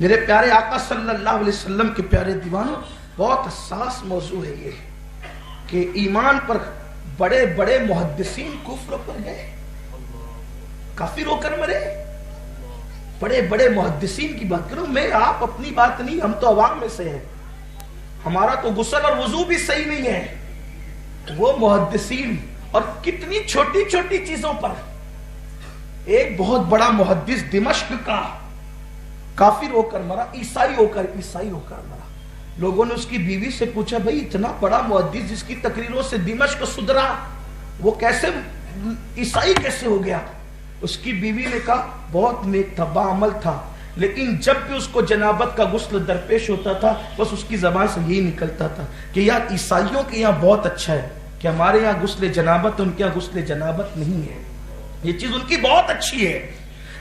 میرے پیارے آقا صلی اللہ علیہ وسلم کے پیارے دیوانوں، بہت حساس موضوع ہے یہ کہ ایمان پر بڑے بڑے محدثین کفر پر گئے، کافر ہو کر مرے۔ بڑے بڑے محدثین کی بات کروں، میں آپ اپنی بات نہیں، ہم تو عوام میں سے ہیں، ہمارا تو غسل اور وضو بھی صحیح نہیں ہے۔ وہ محدثین، اور کتنی چھوٹی چھوٹی چیزوں پر۔ ایک بہت بڑا محدث دمشق کا کافر ہو کر مرا، عیسائی ہو کر مرا۔ لوگوں نے اس کی بیوی سے پوچھا، بھئی اتنا بڑا محدث جس کی تقریروں سے دمشق سدھرا، وہ کیسے عیسائی کیسے ہو گیا؟ اس کی بیوی نے کہا بہت نیک تھا، باعمل تھا، لیکن جب بھی اس کو جنابت کا غسل درپیش ہوتا تھا بس اس کی زبان سے یہی نکلتا تھا کہ یار عیسائیوں کے یہاں بہت اچھا ہے کہ ہمارے یہاں غسل جنابت، ان کے یہاں غسل جنابت نہیں ہے، یہ چیز ان کی بہت اچھی ہے،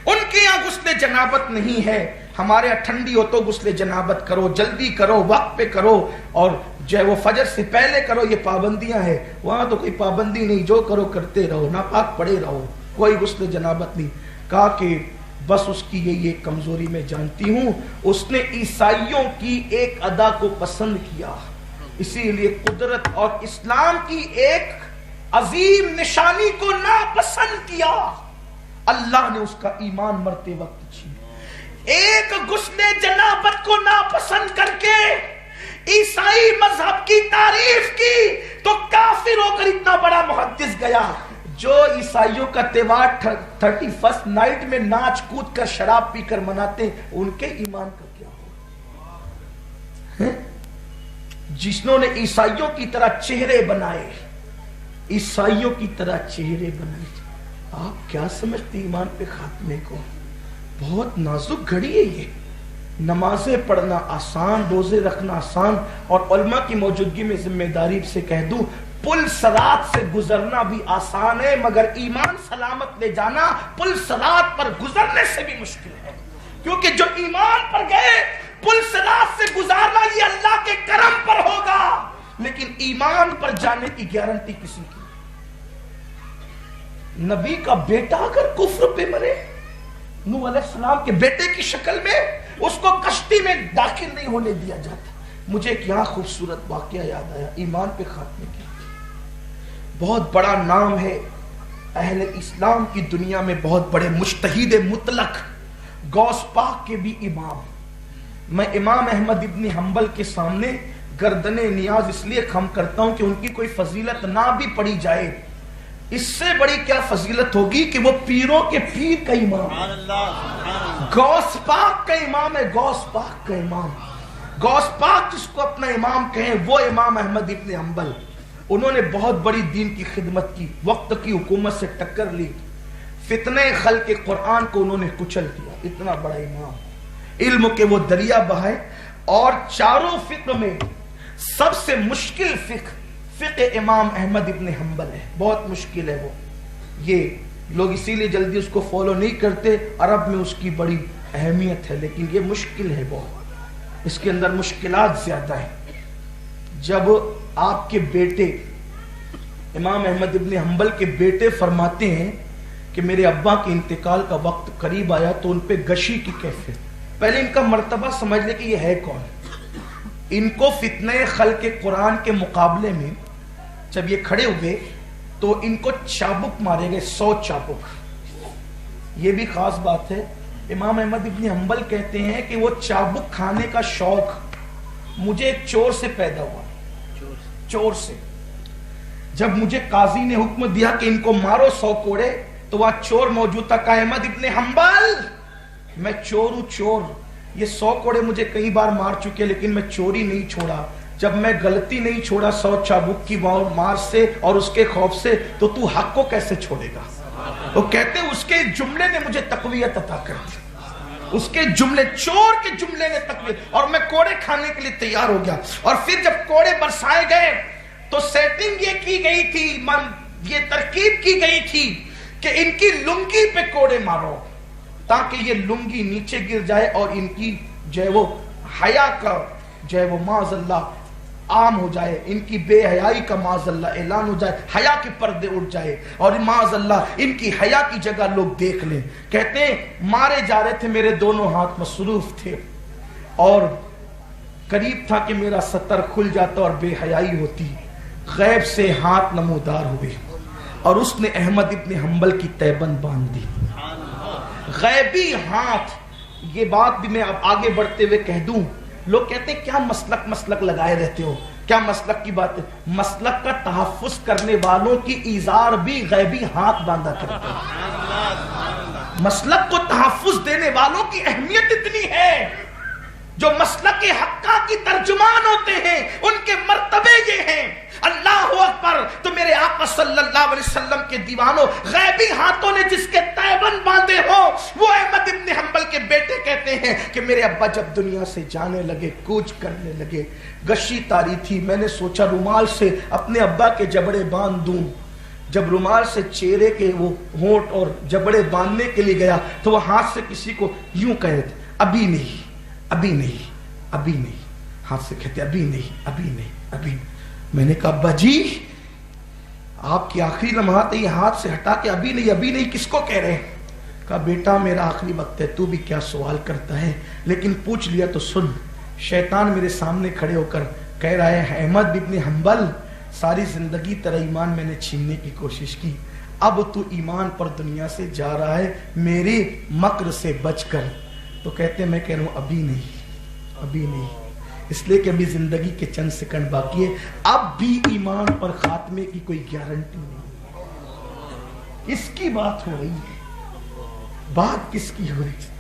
ان کے یہاں غسل جنابت نہیں ہے، ہمارے یہاں ٹھنڈی ہو تو غسل جنابت کرو، جلدی کرو، وقت پہ کرو، اور جو ہے وہ فجر سے پہلے کرو، یہ پابندیاں ہیں۔ وہاں تو کوئی پابندی نہیں، جو کرو کرتے رہو، ناپاک پڑے رہو، کوئی غسل جنابت نہیں۔ کہا کہ بس اس کی یہی ایک کمزوری میں جانتی ہوں، اس نے عیسائیوں کی ایک ادا کو پسند کیا، اسی لیے قدرت اور اسلام کی ایک عظیم نشانی کو ناپسند کیا، اللہ نے اس کا ایمان مرتے وقت چھین۔ ایک غسل جنابت کو ناپسند کر کے عیسائی مذہب کی تعریف کی تو کافر ہو کر اتنا بڑا محدث گیا۔ جو عیسائیوں کا تہوار 31 نائٹ میں ناچ کود کر شراب پی کر مناتے ہیں، ان کے ایمان کا کیا ہو؟ جنہوں نے عیسائیوں کی طرح چہرے بنائے، عیسائیوں کی طرح چہرے بنائے، آپ کیا سمجھتے ایمان پہ خاتمے کو؟ بہت نازک گھڑی ہے یہ۔ نمازیں پڑھنا آسان، روزے رکھنا آسان، اور علماء کی موجودگی میں ذمہ داری سے کہہ دوں، پل صراط سے گزرنا بھی آسان ہے، مگر ایمان سلامت لے جانا پل صراط پر گزرنے سے بھی مشکل ہے، کیونکہ جو ایمان پر گئے پل صراط سے گزارنا یہ اللہ کے کرم پر ہوگا، لیکن ایمان پر جانے کی گارنٹی کسی کی۔ نبی کا بیٹا اگر کفر پہ مرے، نوح علیہ السلام کے بیٹے کی شکل میں، اس کو کشتی میں داخل نہیں ہونے دیا جاتا۔ مجھے ایک یہاں خوبصورت واقعہ یاد آیا ایمان پہ خاتمے کی۔ بہت بڑا نام ہے اہل اسلام کی دنیا میں، بہت بڑے مجتہد مطلق، غوث پاک کے بھی امام۔ میں امام احمد ابن حنبل کے سامنے گردن نیاز اس لیے خم کرتا ہوں کہ ان کی کوئی فضیلت نہ بھی پڑھی جائے، اس سے بڑی کیا فضیلت ہوگی کہ وہ پیروں کے پیر کا امام ہے، غوث پاک کا امام ہے، غوث پاک کا امام، غوث پاک جس کو اپنا امام کہیں وہ امام احمد ابن حنبل۔ انہوں نے بہت بڑی دین کی خدمت کی، وقت کی حکومت سے ٹکر لی، فتنہ خلق قرآن کو انہوں نے کچل دیا، اتنا بڑا امام، علم کے وہ دریا بہائے، اور چاروں فقہ میں سب سے مشکل فقہ امام احمد ابن حنبل ہے، بہت مشکل ہے وہ، یہ لوگ اسی لیے جلدی اس کو فالو نہیں کرتے، عرب میں اس کی بڑی اہمیت ہے، لیکن یہ مشکل ہے بہت، اس کے اندر مشکلات زیادہ ہیں۔ جب آپ کے بیٹے امام احمد ابن حنبل کے بیٹے فرماتے ہیں کہ میرے ابا کے انتقال کا وقت قریب آیا تو ان پہ غشی کی کیفیت، پہلے ان کا مرتبہ سمجھ لے کہ یہ ہے کون۔ ان کو فتنہ خلق قرآن کے مقابلے میں جب یہ کھڑے ہوئے تو ان کو چابک مارے گئے، 100 چابک۔ یہ بھی خاص بات ہے، امام احمد ابن حنبل کہتے ہیں کہ وہ چابک کھانے کا شوق مجھے ایک چور سے پیدا ہوا، چور سے۔ جب مجھے قاضی نے حکم دیا کہ ان کو مارو 100 کوڑے، تو وہاں چور موجود تھا، کہا احمد ابن حنبل میں چور ہوں، چور، یہ 100 کوڑے مجھے کئی بار مار چکے لیکن میں چوری نہیں چھوڑا، جب میں غلطی نہیں چھوڑا 100 چابک کی مار سے اور اس کے خوف سے، تو تو حق کو کیسے چھوڑے گا؟ وہ کہتے ہیں اس کے جملے نے مجھے تقویت عطا کر دی، اس کے جملے، چور کے جملے نے تقویت، اور میں کوڑے کھانے کے لیے تیار ہو گیا۔ اور پھر جب کوڑے برسائے گئے تو سیٹنگ یہ کی گئی تھی، یہ ترکیب کی گئی تھی کہ ان کی لنگی پہ کوڑے مارو تاکہ یہ لنگی نیچے گر جائے اور ان کی جو ہے وہ حیا کا جو ہے وہ معاذ اللہ عام ہو جائے، ان کی بے حیائی کا معاذ اللہ اعلان ہو جائے، حیا کے پردے اٹھ جائے اور معاذ اللہ ان کی حیا کی جگہ لوگ دیکھ لیں۔ کہتے ہیں مارے جا رہے تھے، میرے دونوں ہاتھ مصروف تھے، اور قریب تھا کہ میرا سطر کھل جاتا اور بے حیائی ہوتی. غیب سے ہاتھ نمودار ہوئے اور اس نے احمد ابن حنبل کی تیبند باندھ دی. غیبی ہاتھ. یہ بات بھی میں اب آگے بڑھتے ہوئے کہہ دوں. لوگ کہتے ہیں کیا مسلک لگائے رہتے ہو, کیا مسلک کی بات ہے؟ مسلک کا تحفظ کرنے والوں کی ایزار بھی غیبی ہاتھ باندھا کرتے ہیں. مسلک کو تحفظ دینے والوں کی اہمیت اتنی ہے. جو مسلک حقہ کی ترجمان ہوتے ہیں ان کے مرتبے یہ ہیں. اللہ اکبر. تو میرے آقا صلی اللہ علیہ وسلم کے دیوانوں, غیبی ہاتھوں نے جس کے تیبند باندھے ہو وہ احمد ابن حنبل کے بیٹے کہتے ہیں کہ میرے ابا جب دنیا سے جانے لگے, کوچ کرنے لگے, گشی تاری تھی, میں نے سوچا رومال سے اپنے ابا کے جبڑے باندھ دوں. جب رومال سے چہرے کے وہ ہونٹ اور جبڑے باندھنے کے لیے گیا تو وہ ہاتھ سے کسی کو یوں کہہ رہے تھے, ابھی نہیں, ابھی نہیں, ابھی نہیں. ہاتھ سے کہتے ابھی نہیں, ابھی نہیں, ابھی نہیں. میں نے کہا ابا جی آپ کی آخری لمحات یہ ہاتھ سے ہٹا کے ابھی نہیں, ابھی نہیں کس کو کہہ رہے ہیں؟ کہا بیٹا میرا آخری وقت ہے, تو بھی کیا سوال کرتا ہے, لیکن پوچھ لیا تو سن. شیطان میرے سامنے کھڑے ہو کر کہہ رہا ہے احمد ابن حنبل ساری زندگی تیرا ایمان میں نے چھیننے کی کوشش کی, اب تو ایمان پر دنیا سے جا رہا ہے, میرے مکر سے بچ کر. تو کہتے ہیں میں کہہ رہا ہوں ابھی نہیں, ابھی نہیں, اس لیے کہ ابھی زندگی کے چند سیکنڈ باقی ہے. اب بھی ایمان پر خاتمے کی کوئی گارنٹی نہیں. کس کی بات ہو رہی ہے؟ بات کس کی ہو رہی ہے؟